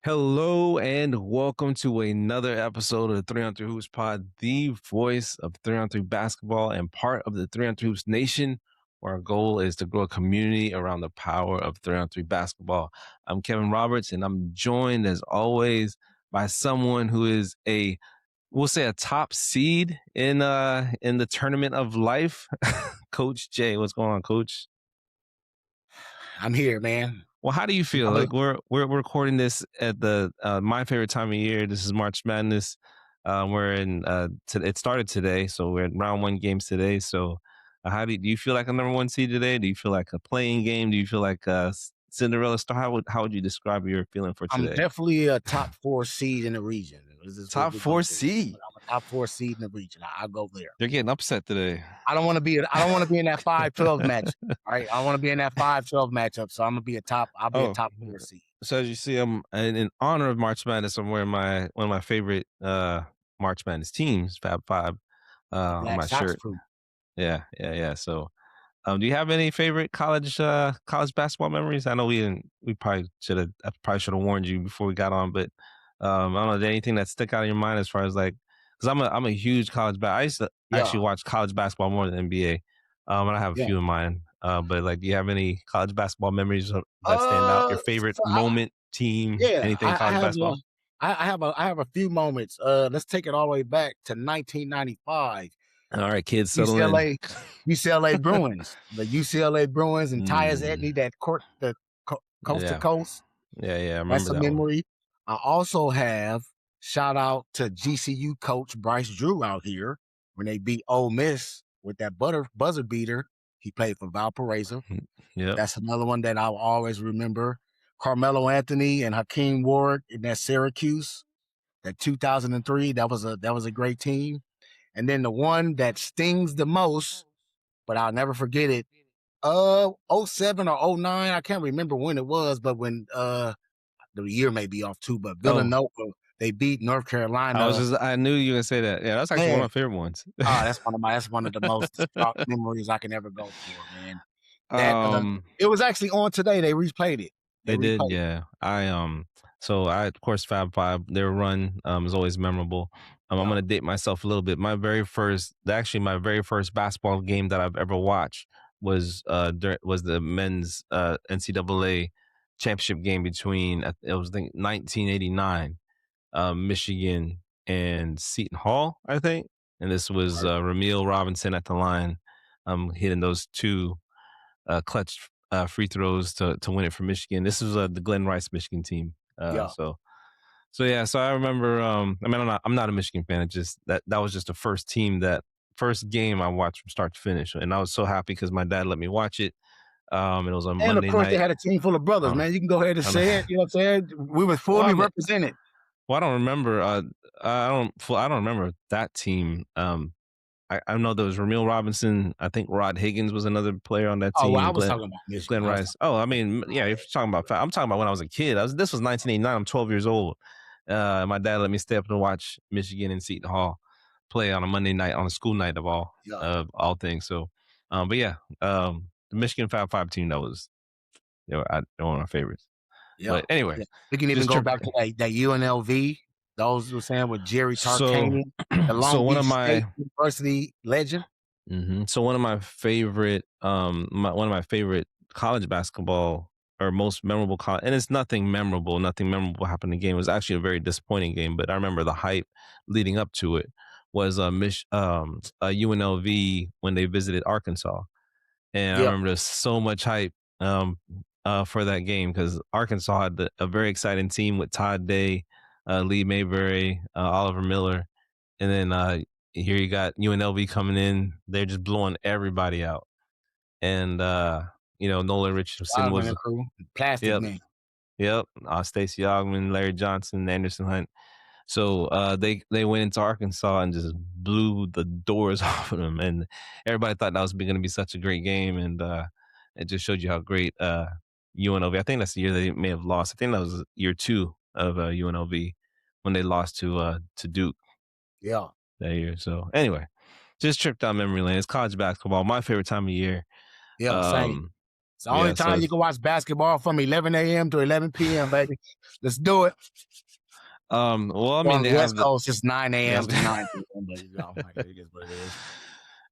Hello and welcome to another episode of the 3 on 3 Hoops Pod, the voice of 3 on 3 basketball and part of the 3 on 3 Hoops Nation, where our goal is to grow a community around the power of 3 on 3 basketball. I'm Kevin Roberts, and I'm joined as always by someone who is we'll say a top seed in the tournament of life. Coach Jay. What's going on, Coach? I'm here, man. Well, how do you feel? Like we're recording this at the my favorite time of year. This is March Madness. We're in it started today, so we're in round one games today. So, do you feel like a number one seed today? Do you feel like a playing game? Do you feel like Cinderella star? How would you describe your feeling for I'm today? definitely a top 4 seed in the region. This is what Top we're four gonna do. seed. I'm a top 4 seed in the region. I'll go there. They're getting upset today. I don't wanna be in that 5-12 match. All right. I don't wanna be in that 5-12 matchup. So I'll be a Oh, top 4 seed. so as you see, I'm in honor of March Madness. I'm wearing one of my favorite March Madness teams, Fab Five, The on Black my Sox shirt. crew. Yeah. So, do you have any favorite college basketball memories? I know we I probably should have warned you before we got on, but I don't know. Is there anything that stick out in your mind as far as like, because I'm a huge I used to Yeah. actually watch college basketball more than NBA, and I have a Yeah. few in mind. But like, do you have any college basketball memories that stand out? Your favorite So moment, team, yeah, anything I college have basketball? I have a few moments. Let's take it all the way back to 1995. All right, kids, settle in. UCLA UCLA Bruins, the UCLA Bruins and Tyus Mm, Edney, that coast to yeah, coast. yeah. I remember That's a that one. memory. I also have shout out to GCU coach Bryce Drew out here when they beat Ole Miss with that buzzer beater. He played for Valparaiso. Yep. That's another one that I'll always remember. Carmelo Anthony and Hakeem Ward in that Syracuse, that 2003. That was a great team. And then the one that stings the most, but I'll never forget it. '07 or '09, I can't remember when it was, but when the year may be off too, but Oh, Villanova, they beat North Carolina. I knew you were gonna say that. Yeah, that's actually one Man, of my favorite ones. that's one of the most distraught memories I can ever go for, man. That um, it was actually on today. They replayed it. They they did, replayed it. yeah. So I of course Fab Five, their run is always memorable. I'm Yeah, gonna date myself a little bit. My very first basketball game that I've ever watched was the men's NCAA championship game between it was I think 1989 Michigan and Seton Hall, I think. And this was right. Ramil Robinson at the line, hitting those two clutch free throws to win it for Michigan. This was the Glenn Rice Michigan team. Yeah, So yeah, so I remember. I mean, I'm not a Michigan fan. It just that was just the first game I watched from start to finish, and I was so happy because my dad let me watch it. It was on and of Monday course they night. had a team full of brothers, Uh, man. You can go ahead and I know. say it. You know what I'm saying? We were well, fully represented. I don't remember. I don't remember that team. I know there was Ramil Robinson. I think Rod Higgins was another player on that Oh, well, I team. was talking about Michigan. Glenn I was Rice. talking Oh, I about mean, yeah. If you're talking about, I'm talking about when I was a kid. This was 1989. I'm 12 years old. My dad let me stay up and watch Michigan and Seton Hall play on a Monday night, on a school night yeah, all things. So, but yeah, the Michigan Fab Five team they're one of my favorites. yeah, But anyway, yeah. We can even just go trip. back to that UNLV. Those were saying with Jerry So, Tarkanian, the so Long one of Beach State my University legend. So one of my favorite, one of my favorite college basketball or most memorable college, and it's nothing memorable happened in the game. It was actually a very disappointing game, but I remember the hype leading up to it was UNLV when they visited Arkansas, and I Yeah, remember there's so much hype for that game because Arkansas had a very exciting team with Todd Day, Lee Mayberry, Oliver Miller, and then here you got UNLV coming in. They're just blowing everybody out. And Nolan Richardson Ogden was and crew, Plastic yep, Man. yep. Stacey Augmon, Larry Johnson, Anderson Hunt. So they went into Arkansas and just blew the doors off of them. And everybody thought that was going to be such a great game. And it just showed you how great UNLV. I think that's the year they may have lost. I think that was year two of UNLV when they lost to Duke Yeah, that year. So anyway, just trip down memory lane. It's college basketball, my favorite time of year. yeah, same. Um, It's the only Yeah, so time you can watch basketball from 11 a.m. to 11 p.m., baby. Let's do it. well, I Or mean, on they the West have the Coast, it's 9 yeah. a.m. to 9 p.m. But it is what it is.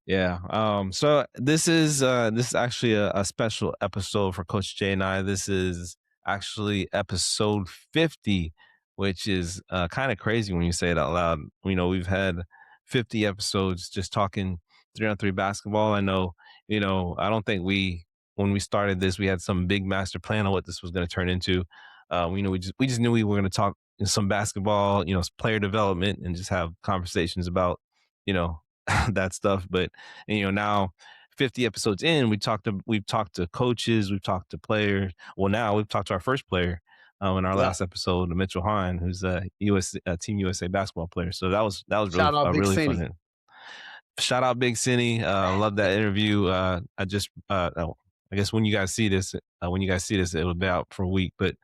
Yeah. So this is actually a special episode for Coach Jay and I. This is actually episode 50, which is kind of crazy when you say it out loud. We've had 50 episodes just talking 3-on-3 basketball. I know, I don't think when we started this, we had some big master plan on what this was going to turn into. We just knew we were going to talk some basketball, player development, and just have conversations about, you know, that stuff. But now 50 episodes in, we've talked to coaches, we've talked to players. Well, now we've talked to our first player in our Yeah. last episode, Mitchell Hine, who's a Team USA basketball player. So that was really Shout out Big really Cindy. fun. Shout out Big Cindy. Love that interview. I guess when you guys see this, it'll be out for a week. But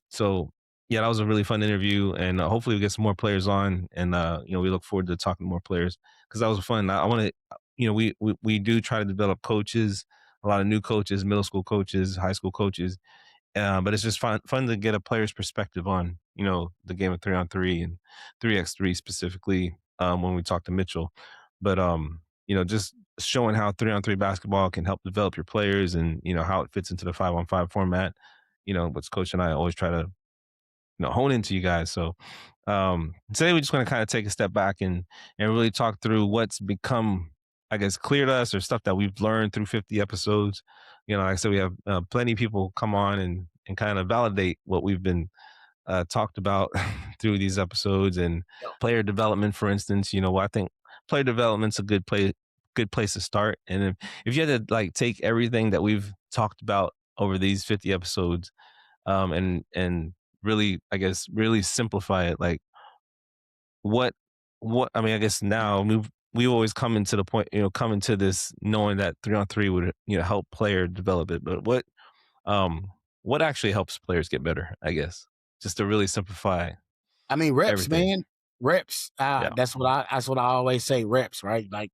so yeah, that was a really fun interview, and hopefully we get some more players on, and we look forward to talking to more players because that was fun. I want to, we do try to develop coaches, a lot of new coaches, middle school coaches, high school coaches, but it's just fun to get a player's perspective on the game of 3-on-3 and 3x3 specifically when we talk to Mitchell. But just showing how 3-on-3 basketball can help develop your players and how it fits into the 5-on-5 format. What's Coach and I always try to hone into you guys. So today we just want to kind of take a step back and really talk through what's become, I guess, clear to us or stuff that we've learned through 50 episodes. Like I said, we have plenty of people come on and kind of validate what we've been talked about through these episodes and Yep. player development, for instance. I think player development's a good place to start. And if you had to like take everything that we've talked about over these 50 episodes and really, I guess, really simplify it, like what I mean, I guess now we always come into the point, come into this knowing that 3-on-3 would help player develop it. But um what actually helps players get better, I guess, just to really simplify I mean, reps, everything. man. Reps. Yeah. That's what I always say, reps, right? Like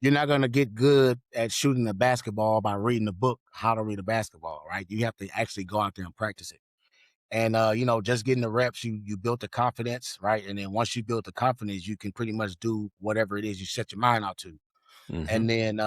you're not gonna get good at shooting a basketball by reading a book, how to read a basketball, right? You have to actually go out there and practice it. And just getting the reps, you built the confidence, right? And then once you build the confidence, you can pretty much do whatever it is you set your mind out to. Hmm. And then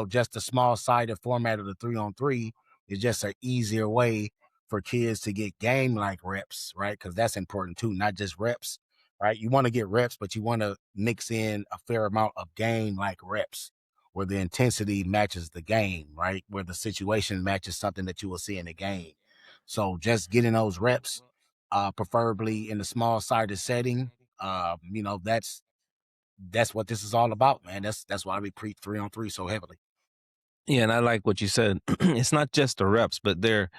just the small sided format of the 3-on-3 is just an easier way for kids to get game like reps, right? Because that's important too, not just reps, right? You want to get reps, but you want to mix in a fair amount of game like reps where the intensity matches the game, right? Where the situation matches something that you will see in the game. So just getting those reps, preferably in a small sided setting, that's what this is all about, man. That's why we preach 3-on-3 so heavily. Yeah, and I like what you said. It's not just the reps, but they're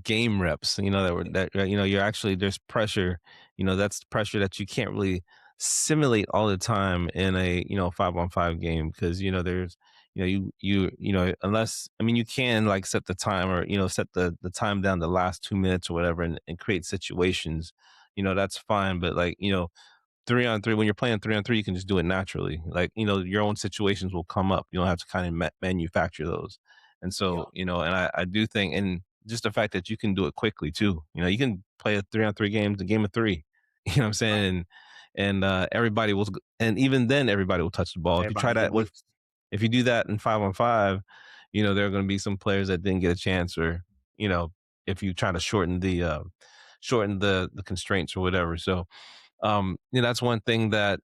game reps. You're actually, there's pressure. That's pressure that you can't really simulate all the time in a 5-on-5 game because there's unless, I mean, you can like set the time or set the time down the last 2 minutes or whatever and create situations. That's fine, but like 3-on-3, when you're playing 3-on-3, you can just do it naturally. Like, your own situations will come up. You don't have to kind of manufacture those. And Yeah, so, and I do think, and just the fact that you can do it quickly too. You can play a 3-on-3 game, the game of three. You know what I'm right. saying? And everybody will, and even then, everybody will touch the ball. If you try Everybody that, get what loose. if you do that in 5-on-5? There are going to be some players that didn't get a chance, or you know, if you try to shorten the constraints or whatever. So that's one thing that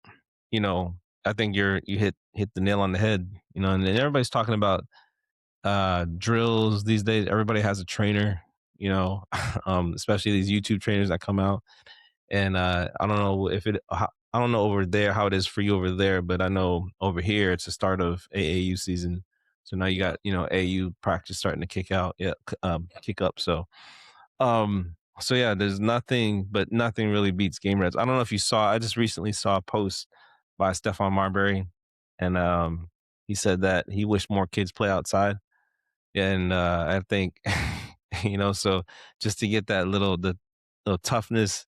you know I think you hit the nail on the head. And everybody's talking about drills these days. Everybody has a trainer, especially these YouTube trainers that come out. And I don't know I don't know over there how it is for you over there, but I know over here it's the start of AAU season. So now you Yeah, got AU practice starting to kick out, yeah, yeah. kick up. So yeah, there's nothing really beats game reps. I don't know if you saw. I just recently saw a post by Stephon Marbury, and he said that he wished more kids play outside. And I think so just to get that little toughness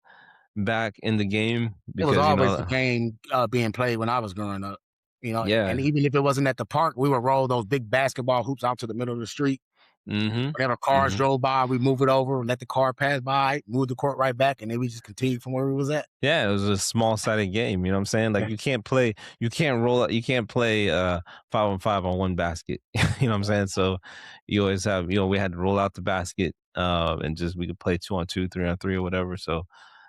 back in the game It was because always the game being played when I was growing up, and yeah, even if it wasn't at the park, we would roll those big basketball hoops out to the middle of the street. Mhm. Whenever cars Mhm. drove by, we move it over, let the car pass by, move the court right back, and then we just continued from where we was at. Yeah, it was a small sided game. You know what I'm saying? Like Yeah, you can't roll you can't play 5 on 5 on one basket. You know what I'm saying? So you always have, we had to roll out the basket, and just we could play 2 on 2, 3 on 3 or whatever. So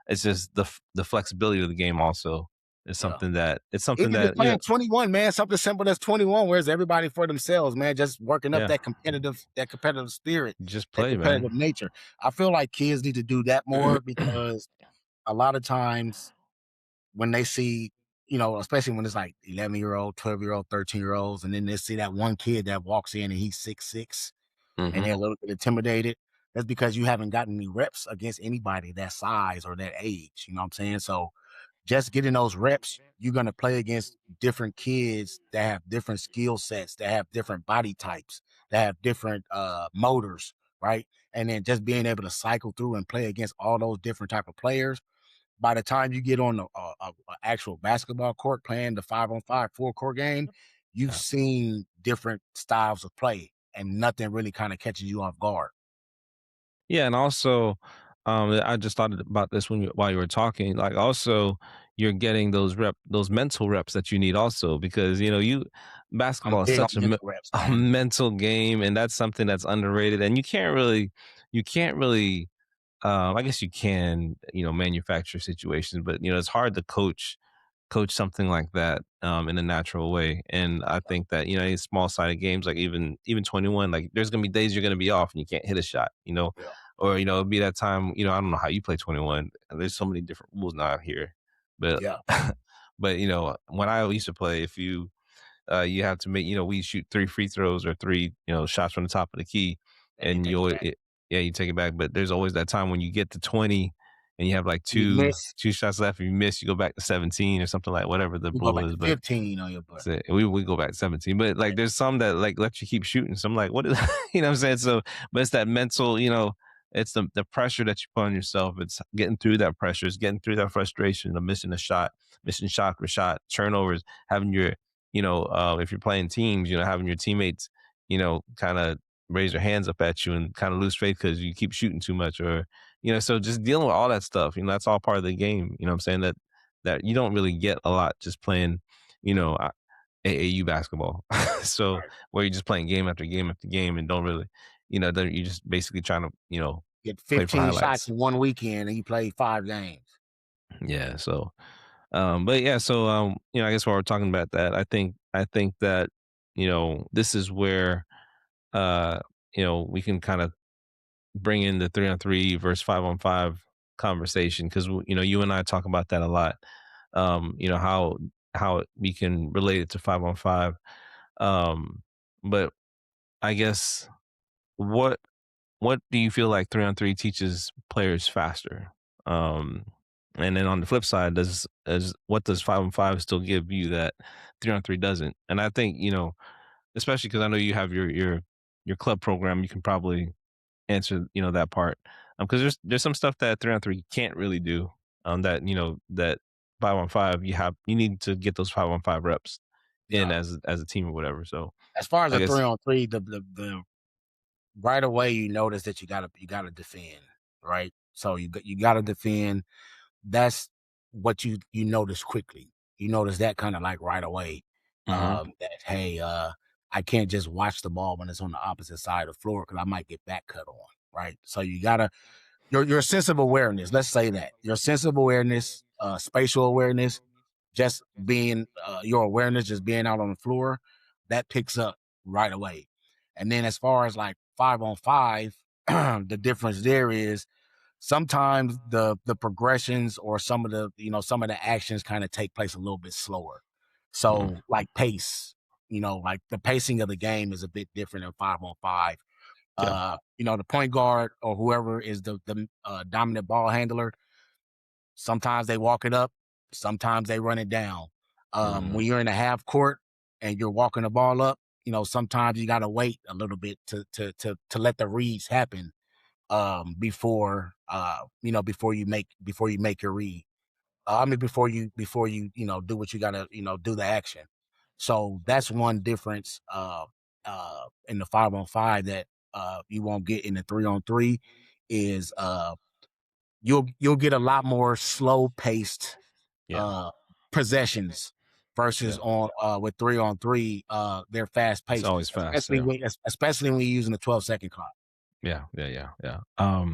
it's just the flexibility of the game also is yeah. something that it's something Even just that, playing 21, man, something simple as 21, where's everybody for themselves, man, just working up yeah, that competitive spirit, just that play, man. competitive nature. I feel like kids need to do that more because a lot of times when they see, especially when it's like 11-year-old, 12-year-old, 13-year-olds, and then they see that one kid that walks in and he's 6'6", and Mhm. they're a little bit intimidated. That's because you haven't gotten any reps against anybody that size or that age. You know what I'm saying? So just getting those reps, you're gonna play against different kids that have different skill sets, that have different body types, that have different motors, right? And then just being able to cycle through and play against all those different type of players. By the time you get on a actual basketball court playing the 5-on-5 full court game, you've Yeah. seen different styles of play, and nothing really kind of catches you off guard. Yeah, and also, I just thought about this while you were talking. Like, also, you're getting those mental reps that you need also because I'm basketball is big on such mental reps, a man. mental game, and that's something that's underrated. And you can't really, I guess you can, manufacture situations, but it's hard to coach something like that in a natural way. And I think that in small sided games, like even 21, like there's gonna be days you're gonna be off and you can't hit a shot, Yeah, or it'll be that time. I don't know how you play 21. There's so many different rules now here, but yeah. but when I used to play, if you have to make, we shoot 3 free throws or 3 shots from the top of the key, And you and take it back. yeah, you take it back. But there's always that time when you get to 20 and you have like You miss, two shots left. If you miss, you go back to 17 or something, like whatever the you go rule back is. to But 15 on your butt. so we go back to 17. But like there's some that like let you keep shooting. So I'm like, what is what I'm saying? So but it's that mental, it's the pressure that you put on yourself. It's getting through that pressure, it's getting through that frustration of missing a shot, missing shot for shot, turnovers, having your, if you're playing teams, having your teammates, kind of raise their hands up at you and kind of lose faith because you keep shooting too much, or so just dealing with all that stuff, that's all part of the game. I'm saying that you don't really get a lot just playing, you know, AAU basketball. So Right. where you're just playing game after game after game and don't really, you're just basically trying to, Get play for 15 shots highlights. in one weekend and you play 5 games. Yeah. So, but yeah, so, I guess while we're talking about that, I think that, this is where, uh, we can kind of bring in the 3 on 3 versus 5 on 5 conversation because, you and I talk about that a lot. How we can relate it to 5 on 5. Um, but I guess what what do you feel like 3 on 3 teaches players faster? Um, and then on the flip side, does 5 on 5 still give you that 3 on 3 doesn't? And I think especially because I know you have your club program, you can probably answer that part because there's some stuff that 3 on 3 can't really do. That that 5 on 5 you need to get those 5 on 5 reps in Yeah. as a team or whatever. So As far as I a guess. 3-on-3, the right away you notice that you gotta defend, right? So you gotta defend. That's what you notice quickly. You notice that kind of like right away. Hmm. That hey, I can't just watch the ball when it's on the opposite side of the floor because I might get back cut on, right? So you gotta your sense of awareness. Let's say that your sense of awareness, spatial awareness, just being your awareness, just being out on the floor, that picks up right away. And then as far as like 5-on-5, the difference there is sometimes the progressions or some of the actions kind of take place a little bit slower. Mm. So like pace, like the pacing of the game is a bit different in 5-on-5. Yeah. The point guard or whoever is the dominant ball handler, sometimes they walk it up, sometimes they run it down. Mm. When you're in a half court and you're walking the ball up, sometimes you got to wait a little bit to let the reads happen before you make your read. I mean before you do what you gotta do the action. So that's one difference in the 5-on-5 that you won't get in the 3-on-3 is you'll get a lot more slow paced Yeah. uh possessions versus Yeah. on with 3-on-3 they're fast It's paced, always fast. Yeah. especially when you're using the 12-second clock. Yeah. Yeah. Yeah. Yeah.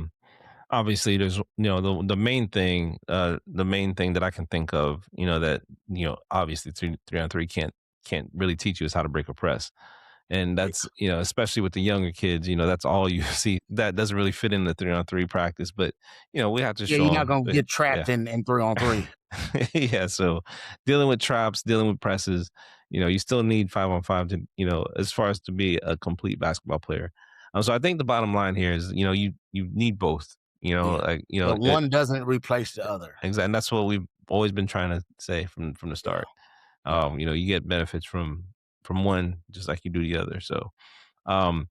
Obviously there's the main thing that I can think of, that obviously three on three can't really teach you is how to break a press. And Yeah, that's, especially with the younger kids, that's all you see. That doesn't really fit in the 3-on-3 practice, but we have to yeah, show you're not them. gonna get Yeah. trapped in 3-on-3. Yeah, so dealing with traps, dealing with presses, you still need 5-on-5 to, as far as to be a complete basketball player. So I think the bottom line here is, you need both. Yeah, Like, but one doesn't replace the other. exactly, and that's what we've always been trying to say from the Yeah, start. yeah. You get benefits from one just like you do the other. So, um,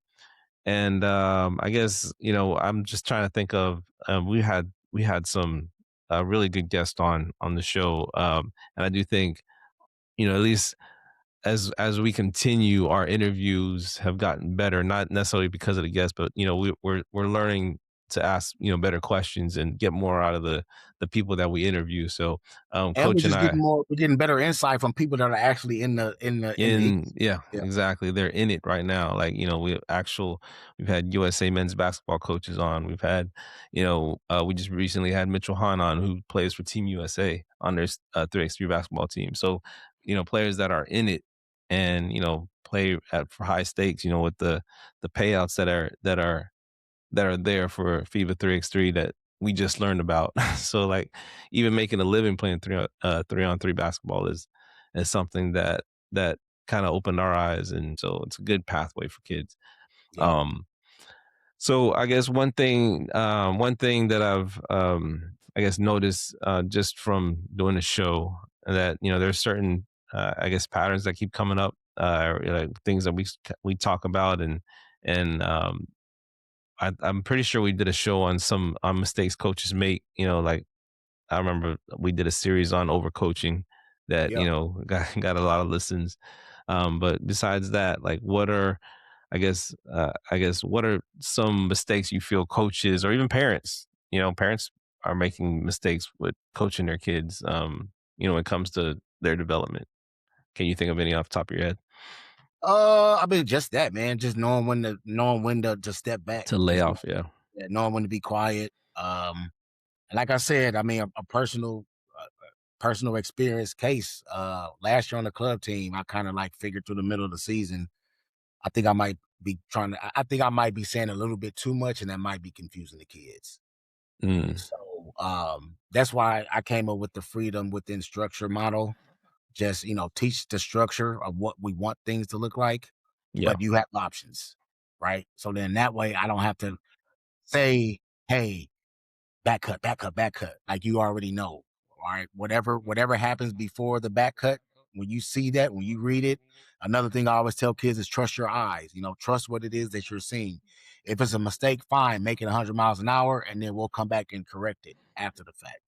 and I guess I'm just trying to think of we had some really good guests on the show, and I do think at least as we continue, our interviews have gotten better, not necessarily because of the guests, but we're learning to ask better questions and get more out of the people that we interview. So, And Coach and I, we're getting better insight from people that are actually in the yeah, yeah. exactly. They're in it right now. Like, we've had USA men's basketball coaches on. We've had, we just recently had Mitchell Hahn on, who plays for Team USA on their 3x3 basketball team. So, players that are in it and, play for high stakes, with the payouts that are there for FIBA 3x3 that we just learned about. So, like, even making a living playing 3-on-3 basketball is something that kind of opened our eyes, and so it's a good pathway for kids. Yeah. Um, so I guess one thing that I've I guess noticed just from doing the show, that there's certain I guess patterns that keep coming up, like things that we talk about, and I'm pretty sure we did a show on some mistakes coaches make. Like, I remember we did a series on overcoaching that Yeah. got a lot of listens. But besides that, like, what are some mistakes you feel coaches or even parents are making mistakes with coaching their kids? When it comes to their development. Can you think of any off the top of your head I mean, just that, man. Just knowing when to step back. to lay Just off? Yeah. knowing when to be quiet. And like I said, I mean, a personal experience case. Last year on the club team, I kind of like figured through the middle of the season. I think I might be trying to. I think I might be saying a little bit too much, and that might be confusing the kids. Mm, So that's why I came up with the freedom within structure model. Just teach the structure of what we want things to look like, yeah. but you have options, right? So then that way I don't have to say, "Hey, back cut, back cut, back cut." Like you already know. All right. Whatever happens before the back cut, when you see that, when you read it, another thing I always tell kids is trust your eyes. Trust what it is that you're seeing. If it's a mistake, fine, make it 100 miles an hour, and then we'll come back and correct it after the fact.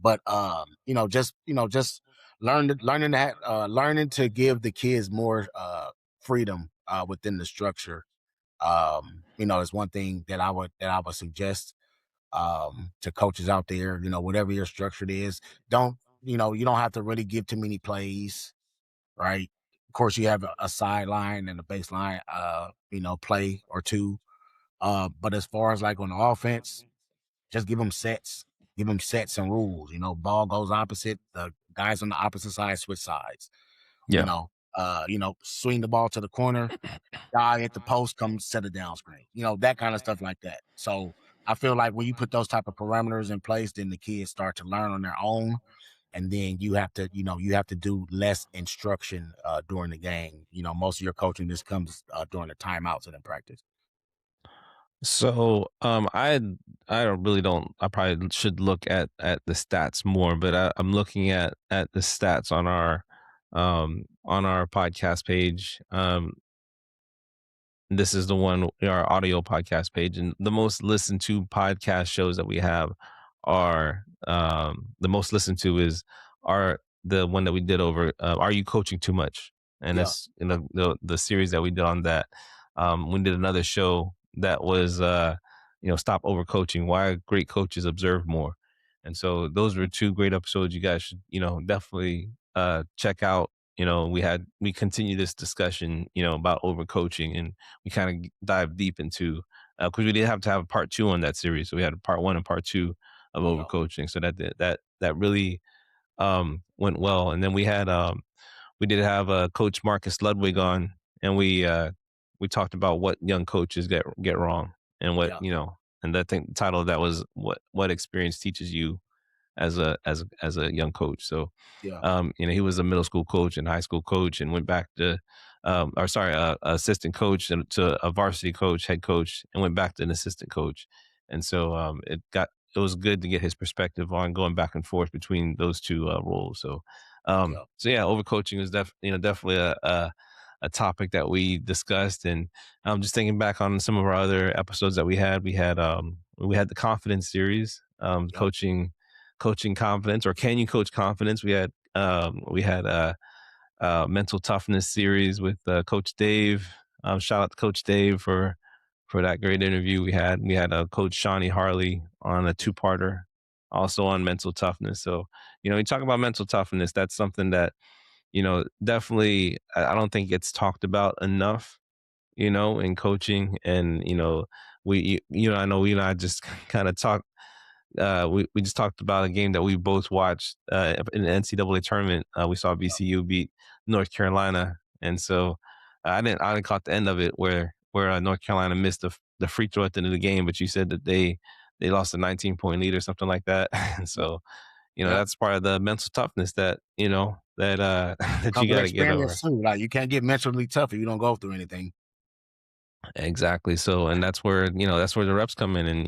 But just learning to give the kids more freedom within the structure. Is one thing that I would suggest to coaches out there. Whatever your structure is, don't you don't have to really give too many plays, right? Of course, you have a sideline and a baseline, play or two. But as far as like on the offense, just give them sets. Give them sets and rules. Ball goes opposite. The guys on the opposite side switch sides. Yeah. Swing the ball to the corner. Guy at the post comes set a down screen. That kind of stuff like that. So I feel like when you put those type of parameters in place, then the kids start to learn on their own, and then you have to do less instruction during the game. Most of your coaching just comes during the timeouts and in practice. So, I don't really don't. I probably should look at the stats more, but I'm looking at the stats on our podcast page. This is the one, our audio podcast page, and the most listened to podcast shows that we have are the most listened to is our the one that we did over. Are you coaching too much? And Yeah, that's the series that we did on that. We did another show that was stop overcoaching. Why great coaches observe more. And so those were two great episodes. You guys should definitely check out. We continue this discussion about overcoaching, and we kind of dive deep into because we didn't have to have a part two on that series, so we had a part one and part two of Yeah, overcoaching. So that really went well. And then we did have Coach Marcus Ludwig on, and we talked about what young coaches get wrong, and what yeah, and I think the title of that was what experience teaches you as a young coach. So, yeah, he was a middle school coach and high school coach, and went back to, or sorry, assistant coach and to a varsity coach, head coach, and went back to an assistant coach. And so, it was good to get his perspective on going back and forth between those two roles. So, yeah, yeah, overcoaching is definitely a topic that we discussed. And I'm just thinking back on some of our other episodes that we had. We had the confidence series, yeah, coaching confidence, or can you coach confidence? We had mental toughness series with Coach Dave. Shout out to Coach Dave for that great interview we had. We had Coach Shawnee Harley on a two-parter, also on mental toughness. So you talk about mental toughness. That's something that definitely I don't think it's talked about enough. In coaching, and I know we and I just kind of talk we just talked about a game that we both watched in the NCAA tournament. We saw VCU beat North Carolina, and so I didn't caught the end of it where North Carolina missed the free throw at the end of the game, but you said that they lost a 19-point lead or something like that. And yeah, so yeah. that's part of the mental toughness that that that you Comes with got to get experience over. too. Like you can't get mentally tough if you don't go through anything. Exactly. So, and that's where the reps come in, and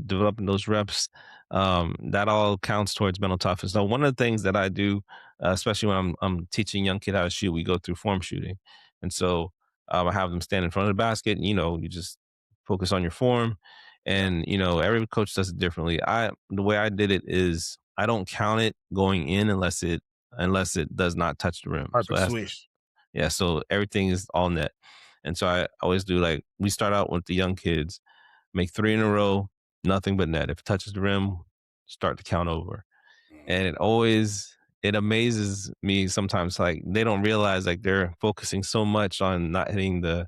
developing those reps, that all counts towards mental toughness. So, one of the things that I do, especially when I'm teaching young kid how to shoot, we go through form shooting, and so I have them stand in front of the basket. And, you just focus on your form, Yeah, and every coach does it differently. The way I did it is I don't count it going in unless it does not touch the rim. So perfect that's swish. yeah, so everything is all net. And so I always do, like, we start out with the young kids, make three in a row, nothing but net. If it touches the rim, start to count over. Mhm. And it amazes me sometimes, like, they don't realize, like, they're focusing so much on not hitting the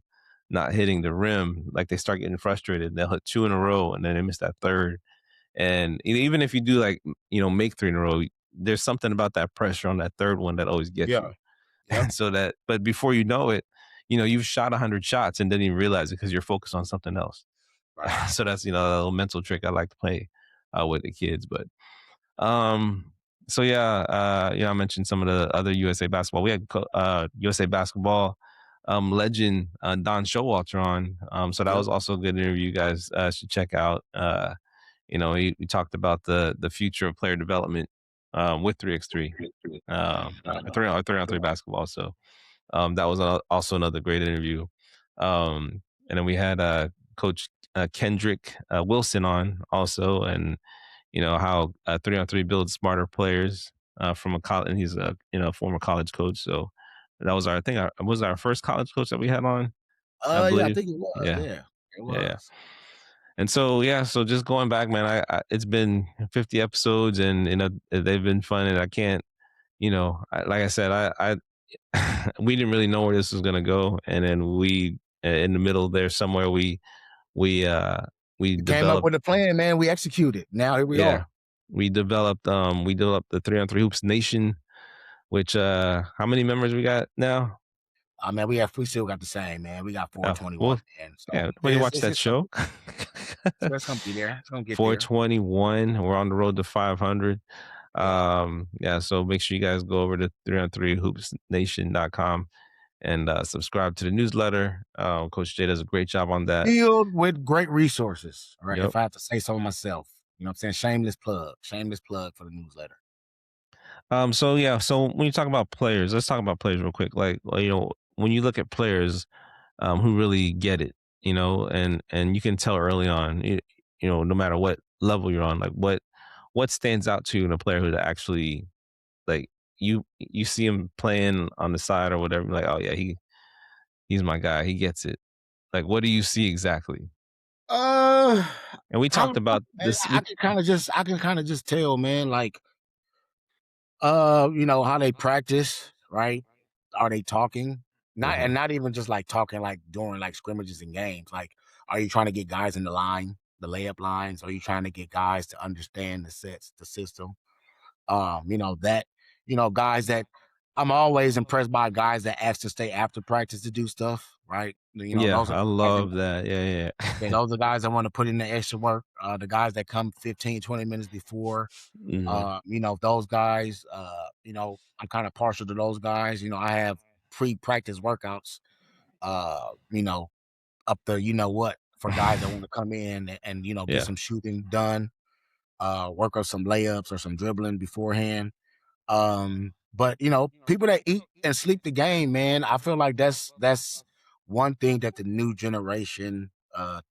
rim, like, they start getting frustrated. They'll hit two in a row, and then they miss that third. And even if you do, like, make three in a row, there's something about that pressure on that third one that always gets you. Yeah, yep, So but before you know it, you've shot 100 shots and didn't even realize it because you're focused on something else. right. So that's a little mental trick I like to play with the kids. But um, so yeah, I mentioned some of the other USA basketball. We had USA basketball legend Don Showalter on. So that Yep. was also a good interview. You guys should check out. We talked about the future of player development with 3x3, or three on three basketball. So that was also another great interview. And then we had Coach Kendrick Wilson on also, and how 3-on-3 builds smarter players from a college, and he's a former college coach. So that was our I think our was our first college coach that we had on, I Yeah, I believe. think it was. Yeah, Yeah, it yeah, yeah. was. And so yeah, so just going back, man, it's been 50 episodes, and they've been fun, and I can't, like I said, we didn't really know where this was gonna go, and then in the middle there somewhere we uh we We came up developed. with a plan, man. We executed. Now here we Yeah, are. we developed the 3-on-3 Hoops Nation, which how many members we got now? Man, we still got the same, man. We got Well, 421, man. So yeah, when you watch that it's gonna show. it's gonna be there. It's gonna get there. 421. We're on the road to 500. Yeah. Yeah, so make sure you guys go over to 3on3hoopsnation.com and subscribe to the newsletter. Coach Jay does a great job on that. Filled with great resources. All right. Yep. If I have to say so myself, you know what I'm saying? Shameless plug. Shameless plug for the newsletter. So yeah, so when you talk about players, let's talk about players real quick. Like, when you look at players who really get it, and you can tell early on, no matter what level you're on, like what stands out to you in a player who actually, like, you see him playing on the side or whatever, like, oh yeah, he's my guy, he gets it. Like, what do you see exactly? Uh, And we talked about man, this. I can kind of just tell, man, like, how they practice, right? Are they talking? Mhm. Not even just like talking like during like scrimmages and games. Like, are you trying to get guys in the line, the layup lines? Are you trying to get guys to understand the sets, the system? That, guys that I'm always impressed by guys that ask to stay after practice to do stuff, right? Yeah, Those are I guys that love that. Yeah, yeah, yeah. those are guys that want to put in the extra work. The guys that come 15, 20 minutes before, Mhm. those guys, I'm kind of partial to those guys. I have pre-practice workouts, up the what for guys that want to come in and get Yeah. some shooting done, work on some layups or some dribbling beforehand. But people that eat and sleep the game, man, I feel like that's one thing that the new generation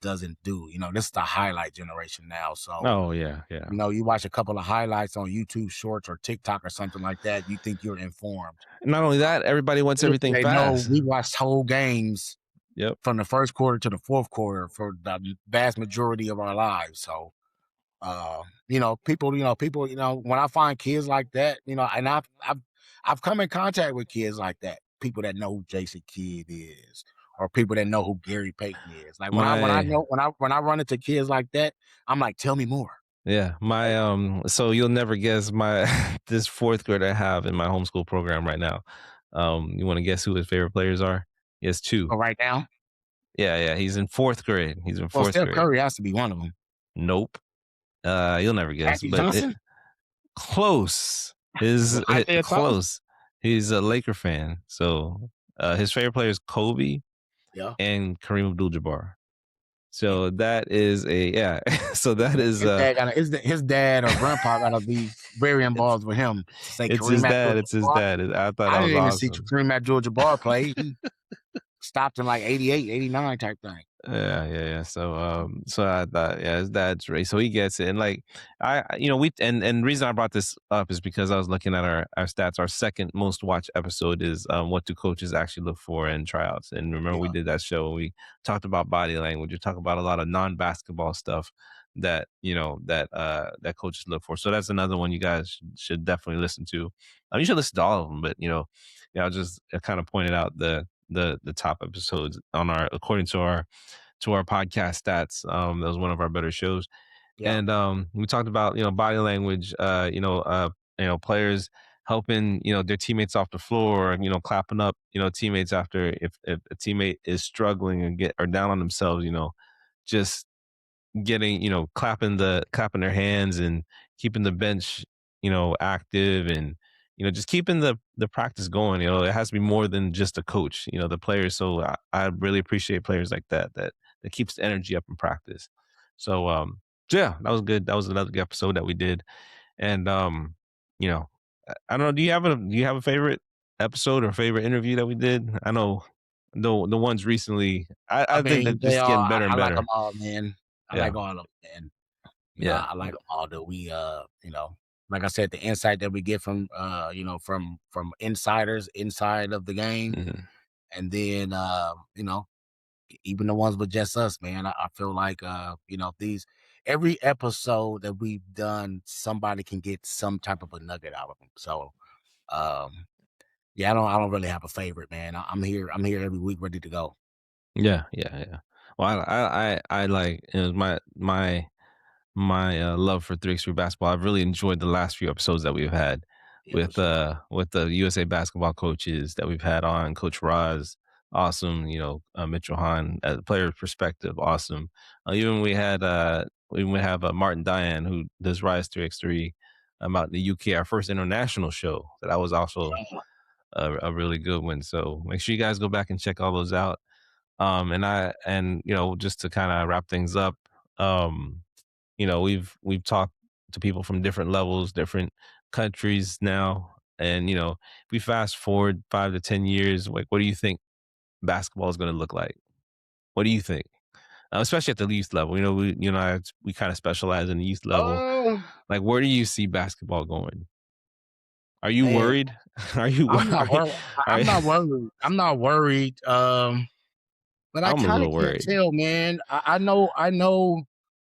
doesn't do. This is the highlight generation now. So, Oh, yeah, yeah. you watch a couple of highlights on YouTube Shorts or TikTok or something like that, you think you're informed. Not only that, everybody wants Little everything do they know fast. we watched whole games Yep. from the first quarter to the fourth quarter for the vast majority of our lives. So people, when I find kids like that, and I've come in contact with kids like that, people that know who Jason Kidd is, or people that know who Gary Payton is. Like My when I run into kids like that, I'm like, tell me more. Yeah, my so you'll never guess my this 4th grader I have in my homeschool program right now. You wanna guess who his favorite players are? He has 2. But right now, Yeah, yeah, he's in 4th grade. He's in well, 4th Steph grade. Curry has to be one of them. Nope. You'll never guess, Magic but Johnson, close. Isaiah Thomas. Close. He's a Laker fan. So, his favorite player is Kobe Yeah, and Kareem Abdul-Jabbar. damn. So that is a yeah. So that is, His dad or grandpa gotta be very involved with him to say it's Kareem his dad, it's his Abdul-Jabbar. dad. I thought I that was didn't even see awesome. Kareem Abdul-Jabbar play. He stopped in like 88, 89 type thing. Yeah, yeah, yeah. So I thought, yeah, his dad's race, so he gets it. And like, we and the reason I brought this up is because I was looking at our stats. Our second most watched episode is what do coaches actually look for in tryouts? And remember, we Yeah, did that show. We talked about body language. We talked about a lot of non-basketball stuff that that coaches look for. So that's another one you guys should definitely listen to. You should listen to all of them, but I'll just kind of pointed out the top episodes on our according to our podcast stats. That was one of our better shows, yeah. and we talked about body language. Players helping their teammates off the floor. Clapping up teammates after if a teammate is struggling and get or down on themselves. Just getting clapping their hands and keeping the bench active and just keeping the practice going. It has to be more than just a coach, the players. So I really appreciate players like that keeps the energy up in practice. So yeah, that was good. That was another good episode that we did. And you know I don't know, do you have a favorite episode or favorite interview that we did? I know the ones recently, I I think mean, that they just all getting better I and like them better. all, man. I Yeah. like all of them, man. Yeah. I like them all. That we, like I said, the insight that we get from, from insiders inside of the game, Mhm. and then, even the ones with just us, man. I feel like, these every episode that we've done, somebody can get some type of a nugget out of them. So, um, yeah, I don't really have a favorite, man. I'm here. I'm here every week, ready to go. Yeah, yeah, yeah. Well, I like my love for 3x3 basketball. I've really enjoyed the last few episodes that we've had Yeah, for sure. with the USA basketball coaches that we've had on. Coach Roz, awesome. Mitchell Hahn, as a player perspective, awesome. Even we have Martin Diane who does Rise 3x3 out in the UK. Our first international show. So that was also a really good one. So make sure you guys go back and check all those out. Just to kind of wrap things up, we've talked to people from different levels, different countries now, and if we fast forward 5 to 10 years, like, what do you think basketball is going to look like? What do you think? Especially at the youth level, we kind of specialize in the youth level. Oh, Like, where do you see basketball going? Are you man, worried? Are you? I'm not Are you? worried. Are I'm you not worried. I'm not worried. But I I'm a kind of little can't worried. tell, man. I know.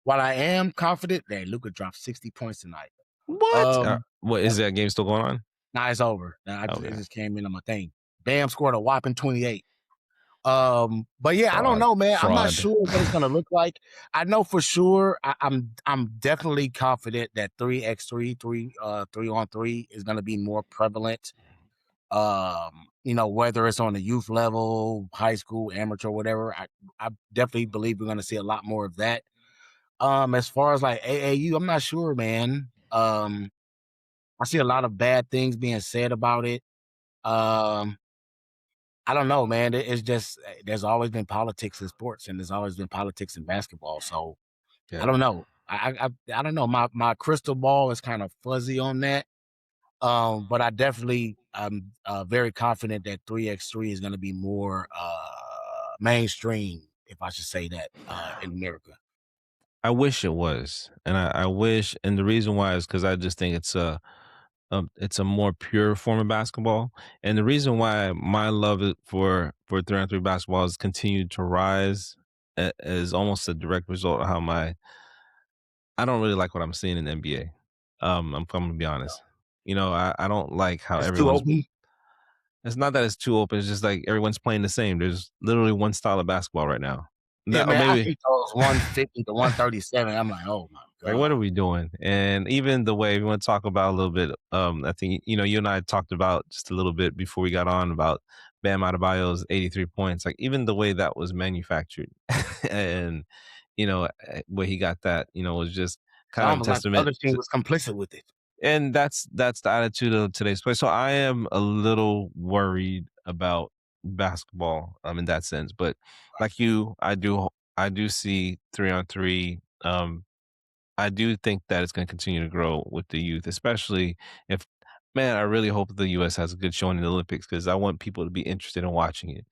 While I am confident that Luca dropped 60 points tonight. What? What Yep. is that game still going on? Now it's over. It Okay, just came in on my thing. Bam scored a whopping 28. But yeah, I don't fraud, know, man. I'm not fraud. sure what it's gonna look like. I know for sure. I'm definitely confident that 3x3, 3 on 3 is gonna be more prevalent. Whether it's on the youth level, high school, amateur, whatever. I definitely believe we're gonna see a lot more of that. As far as like AAU, I'm not sure, man. I see a lot of bad things being said about it. Um, I don't know, man. It's just there's always been politics in sports, and there's always been politics in basketball. So I Yeah. don't know. I don't know. My crystal ball is kind of fuzzy on that. But I definitely I'm very confident that 3x3 is going to be more mainstream, if I should say that, in America. I wish it was, and I wish, and the reason why is because I just think it's a more pure form of basketball, and the reason why my love for 3-on-3 basketball has continued to rise is almost a direct result of how my I don't really like what I'm seeing in the NBA. I'm gonna be honest. I don't like how It's too everyone's. open. It's not that it's too open. It's just like everyone's playing the same. There's literally one style of basketball right now. Yeah, That or man. I maybe hate those 150 to 137. I'm like, oh my like, what god. are we doing? And even the way we want to talk about a little bit, I think, you and I talked about just a little bit before we got on about Bam Adebayo's 83 points. Like, even the way that was manufactured and, where he got that, was just It's kind of a almost like the testament other team to, was complicit with it. and that's the attitude of today's play. So I am a little worried about basketball, in that sense. But like you, I do see 3-on-3. I do think that it's going to continue to grow with the youth, especially if, man, I really hope the U.S. has a good showing in the Olympics because I want people to be interested in watching it.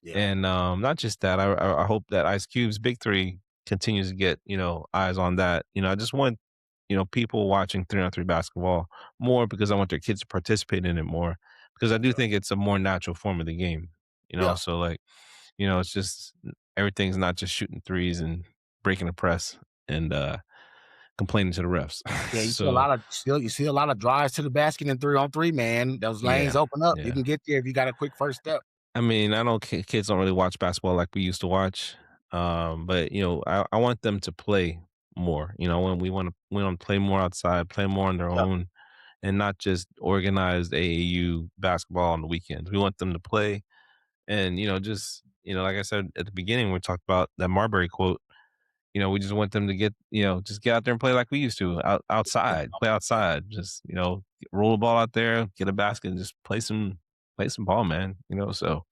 Yeah, And not just that, I hope that Ice Cube's Big Three continues to get eyes on that. I just want people watching 3-on-3 basketball more because I want their kids to participate in it more because I do yeah, think it's a more natural form of the game. yeah. So like it's just everything's not just shooting threes and breaking the press and complaining to the refs. Yeah, So you see a lot of drives to the basket in 3 on 3, man. Those lanes yeah, open up. You yeah. can get there if you got a quick first step. I mean, I know kids don't really watch basketball like we used to watch, but I want them to play more. When we want to play more outside, play more on their Yeah, own, and not just organized AAU basketball on the weekends. We want them to play, and just like I said at the beginning, we talked about that Marbury quote. We just want them to just get out there and play like we used to, yeah, outside, play yeah, outside, just roll the ball out there, get a basket, and just play some ball, man. So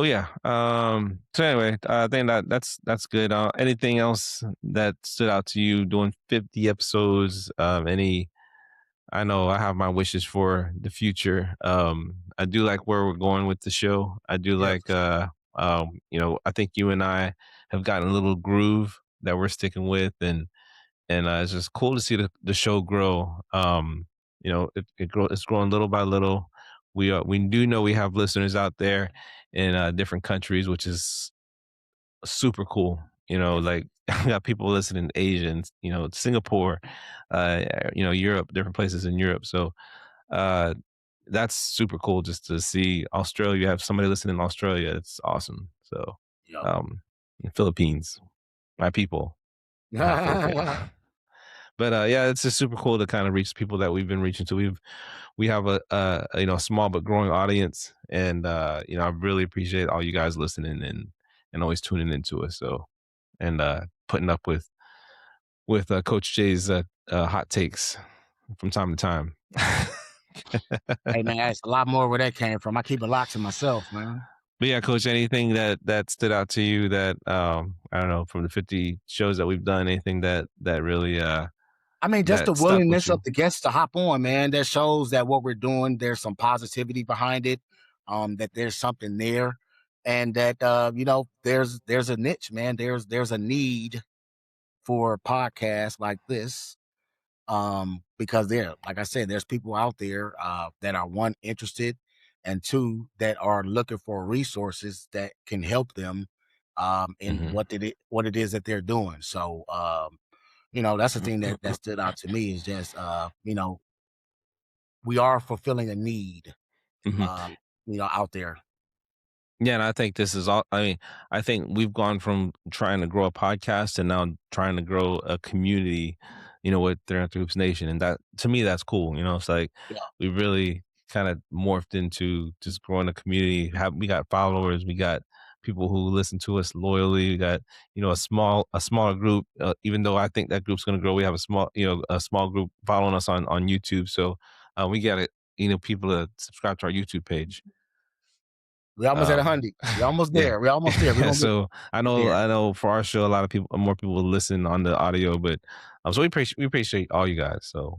yeah. So anyway, I think that's good. Anything else that stood out to you doing 50 episodes? Any? I know I have my wishes for the future. I do like where we're going with the show. I do yeah, like. for sure. I think you and I have gotten a little groove that we're sticking with, and it's just cool to see the show grow. It's growing little by little. We do know we have listeners out there in different countries, which is super cool. Yeah, Like I got people listening in Asia and Singapore, Europe, different places in Europe. So uh, that's super cool just to see Australia. You have somebody listening in Australia. It's awesome. So yeah. um, Philippines, my people, half Filipino. But yeah, it's just super cool to kind of reach people that we've been reaching to. We have a small but growing audience, and I really appreciate all you guys listening and always tuning into us. So and putting up with Coach Jay's hot takes from time to time. Hey, man, that's a lot more where that came from. I keep a lot to myself, man. But yeah, Coach, anything that stood out to you that I don't know from the 50 shows that we've done, anything that really I mean, just the that stuck with willingness of you? the guests to hop on, man. That shows that what we're doing, there's some positivity behind it. That there's something there, and that there's a niche, man. There's a need for podcasts like this. Because like I said, there's people out there that are one interested, and two that are looking for resources that can help them in Mhm. what it is that they're doing. So that's the thing that stood out to me is just we are fulfilling a need Mhm. um, out there. Yeah, and I think this is all. I mean, I think we've gone from trying to grow a podcast and now trying to grow a community, with 300 Hoops Nation, and that to me that's cool. It's like Yeah. we really kind of morphed into just growing a community. We got followers, we got people who listen to us loyally. We got a smaller group. Even though I think that group's going to grow, we have a small group following us on YouTube. So we got it. People to subscribe to our YouTube page. We almost at Um, 100. We almost yeah. there. We almost there. We're gonna So get there. I know for our show, a lot of people, more people will listen on the audio, but so we appreciate all you guys. So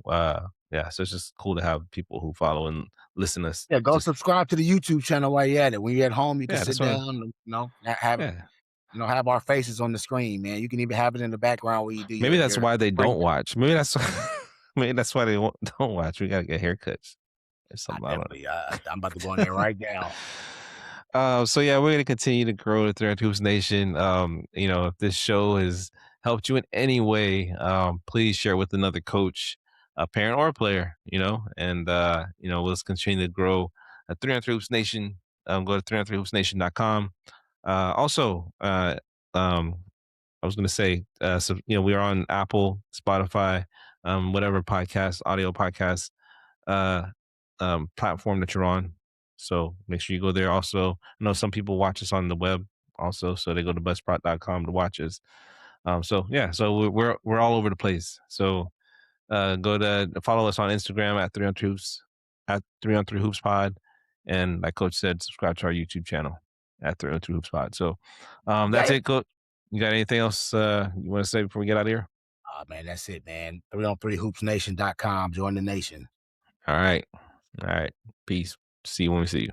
yeah, so it's just cool to have people who follow and listen to us. Yeah, go Just subscribe to the YouTube channel while you're at it. When you're at home, you can yeah, sit that's what. down and have Yeah, have our faces on the screen, man. You can even have it in the background where you do maybe that's your why they don't breakdown. watch. Maybe that's maybe that's why they don't watch. We gotta get haircuts or I something. I don't definitely, I'm about to go in there right now. So yeah, we're gonna continue to grow the Thread Hoops Nation. If this show has helped you in any way, please share with another coach, a parent, or a player. And let's continue to grow a 303 Hoops Nation. Go to 303hoopsnation.com. Also, um, I was gonna say, so we are on Apple, Spotify, whatever podcast, audio podcast uh, platform that you're on. So make sure you go there. Also, I know some people watch us on the web also, so they go to bestprot.com to watch us. So yeah, so we're all over the place. So go to follow us on Instagram at 3 on 3 hoops at 3 on 3 hoops pod, and like Coach said, subscribe to our YouTube channel at 3 on 3 hoops pod. So Got that's it? it, Coach. You got anything else you want to say before we get out of here? Oh man, that's it, man. 3on3hoopsnation.com. Join the nation. All right, all right. Peace. See you when we see you.